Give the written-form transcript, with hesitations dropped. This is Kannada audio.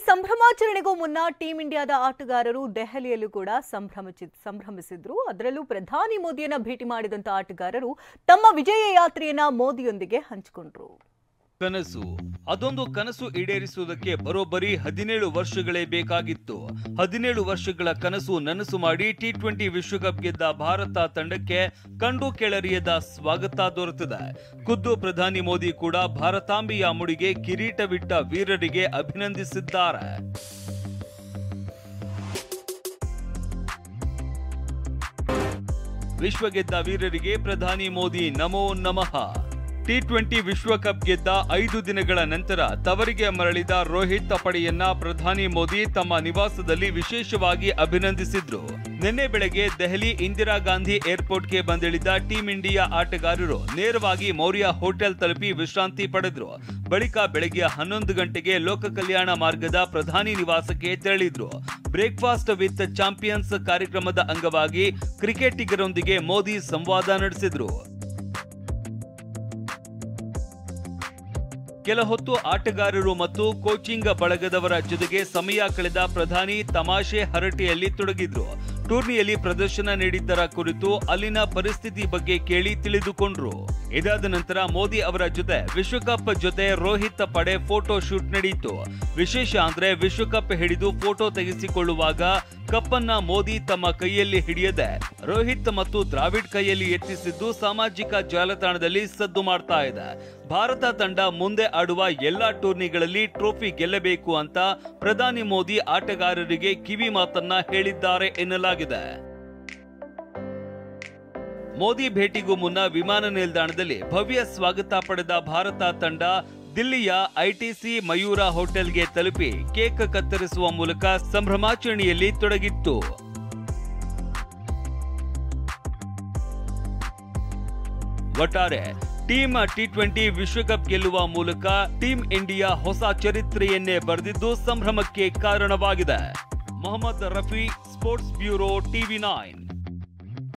ಸಂಭ್ರಮಾಚರಣೆಗೂ ಮುನ್ನ ಟೀಂ ಇಂಡಿಯಾದ ಆಟಗಾರರು ದೆಹಲಿಯಲ್ಲೂ ಕೂಡ ಸಂಭ್ರಮಿಸಿದ್ರು. ಅದರಲ್ಲೂ ಪ್ರಧಾನಿ ಮೋದಿಯನ್ನ ಭೇಟಿ ಮಾಡಿದಂತ ಆಟಗಾರರು ತಮ್ಮ ವಿಜಯ ಯಾತ್ರೆಯನ್ನ ಮೋದಿಯೊಂದಿಗೆ ಹಂಚಿಕೊಂಡ್ರು. ಕನಸು ಅದೊಂದು ಕನಸು ಈಡೇರಿಸುವುದಕ್ಕೆ ಬರೋಬ್ಬರಿ 17 ವರ್ಷಗಳೇ ಬೇಕಾಗಿತ್ತು. 17 ವರ್ಷಗಳ ಕನಸು ನನಸು ಮಾಡಿ T20 ವಿಶ್ವಕಪ್ ಗೆದ್ದ ಭಾರತ ತಂಡಕ್ಕೆ ಕಂಡು ಕೆಳರಿಯದ ಸ್ವಾಗತ ದೊರೆತಿದೆ. ಖುದ್ದು ಪ್ರಧಾನಿ ಮೋದಿ ಕೂಡ ಭಾರತಾಂಬೆಯ ಮುಡಿಗೆ ಕಿರೀಟವಿಟ್ಟ ವೀರರಿಗೆ ಅಭಿನಂದಿಸಿದ್ದಾರೆ. ವಿಶ್ವ ಗೆದ್ದ ವೀರರಿಗೆ ಪ್ರಧಾನಿ ಮೋದಿ ನಮೋ ನಮಃ. T20 ವಿಶ್ವಕಪ್ ಗೆದ್ದ 5 ದಿನಗಳ ನಂತರ ತವರಿಗೆ ಮರಳಿದ ರೋಹಿತ್ ಪಡೆಯನ್ನ ಪ್ರಧಾನಿ ಮೋದಿ ತಮ್ಮ ನಿವಾಸದಲ್ಲಿ ವಿಶೇಷವಾಗಿ ಅಭಿನಂದಿಸಿದ್ರು. ನಿನ್ನೆ ಬೆಳಗ್ಗೆ ದೆಹಲಿ ಇಂದಿರಾ ಗಾಂಧಿ ಏರ್ಪೋರ್ಟ್ಗೆ ಬಂದಿಳಿದ ಟೀಂ ಇಂಡಿಯಾ ಆಟಗಾರರು ನೇರವಾಗಿ ಮೌರ್ಯ ಹೋಟೆಲ್ ತಲುಪಿ ವಿಶ್ರಾಂತಿ ಪಡೆದ್ರು. ಬಳಿಕ ಬೆಳಗ್ಗೆ 11 ಗಂಟೆಗೆ ಲೋಕ ಕಲ್ಯಾಣ ಮಾರ್ಗದ ಪ್ರಧಾನಿ ನಿವಾಸಕ್ಕೆ ತೆರಳಿದ್ರು. ಬ್ರೇಕ್ಫಾಸ್ಟ್ ವಿತ್ ಚಾಂಪಿಯನ್ಸ್ ಕಾರ್ಯಕ್ರಮದ ಅಂಗವಾಗಿ ಕ್ರಿಕೆಟಿಗರೊಂದಿಗೆ ಮೋದಿ ಸಂವಾದ ನಡೆಸಿದ್ರು. ಕೆಲ ಹೊತ್ತು ಆಟಗಾರರು ಮತ್ತು ಕೋಚಿಂಗ್ ಬಳಗದವರ ಜೊತೆಗೆ ಸಮಯ ಕಳೆದ ಪ್ರಧಾನಿ ತಮಾಷೆ ಹರಟೆಯಲ್ಲಿ ತೊಡಗಿದ್ರು. ಟೂರ್ನಿಯಲ್ಲಿ ಪ್ರದರ್ಶನ ನೀಡಿದ್ದರ ಕುರಿತು ಅಲ್ಲಿನ ಪರಿಸ್ಥಿತಿ ಬಗ್ಗೆ ಕೇಳಿ ತಿಳಿದುಕೊಂಡ್ರು. ಇದಾದ ನಂತರ ಮೋದಿ ಅವರ ಜೊತೆ ವಿಶ್ವಕಪ್ ಜೊತೆ ರೋಹಿತ್ ಪಡೆ ಫೋಟೋ ಶೂಟ್ ನಡೆಯಿತು. ವಿಶೇಷ ಅಂದ್ರೆ ವಿಶ್ವಕಪ್ ಹಿಡಿದು ಫೋಟೋ ತೆಗೆಸಿಕೊಳ್ಳುವಾಗ ಕಪ್ಪನ್ನ ಮೋದಿ ತಮ್ಮ ಕೈಯಲ್ಲಿ ಹಿಡಿಯದೆ ರೋಹಿತ್ ಮತ್ತು ದ್ರಾವಿಡ್ ಕೈಯಲ್ಲಿ ಎತ್ತಿಸಿದ್ದು ಸಾಮಾಜಿಕ ಜಾಲತಾಣದಲ್ಲಿ ಸದ್ದು ಮಾಡ್ತಾ ಇದೆ. ಭಾರತ ತಂಡ ಮುಂದೆ ಆಡುವ ಎಲ್ಲಾ ಟೂರ್ನಿಗಳಲ್ಲಿ ಟ್ರೋಫಿ ಗೆಲ್ಲಬೇಕು ಅಂತ ಪ್ರಧಾನಿ ಮೋದಿ ಆಟಗಾರರಿಗೆ ಕಿವಿ ಮಾತನ್ನ ಹೇಳಿದ್ದಾರೆ ಎನ್ನಲಾಗಿದೆ. ಮೋದಿ ಭೇಟಿಗೂ ಮುನ್ನ ವಿಮಾನ ನಿಲ್ದಾಣದಲ್ಲಿ ಭವ್ಯ ಸ್ವಾಗತ ಪಡೆದ ಭಾರತ ತಂಡ ದಿಲ್ಲಿಯ ಐಟಿಸಿ ಮಯೂರ ಹೋಟೆಲ್ಗೆ ತಲುಪಿ ಕೇಕ್ ಕತ್ತರಿಸುವ ಮೂಲಕ ಸಂಭ್ರಮಾಚರಣೆಯಲ್ಲಿ ತೊಡಗಿತ್ತು. ಒಟ್ಟಾರೆ ಟೀಮ್ T20 ವಿಶ್ವಕಪ್ ಗೆಲ್ಲುವ ಮೂಲಕ ಟೀಂ ಇಂಡಿಯಾ ಹೊಸ ಚರಿತ್ರೆಯನ್ನೇ ಬರೆದಿದ್ದು ಸಂಭ್ರಮಕ್ಕೆ ಕಾರಣವಾಗಿದೆ. Mohammed Rafi, sports bureau, TV9.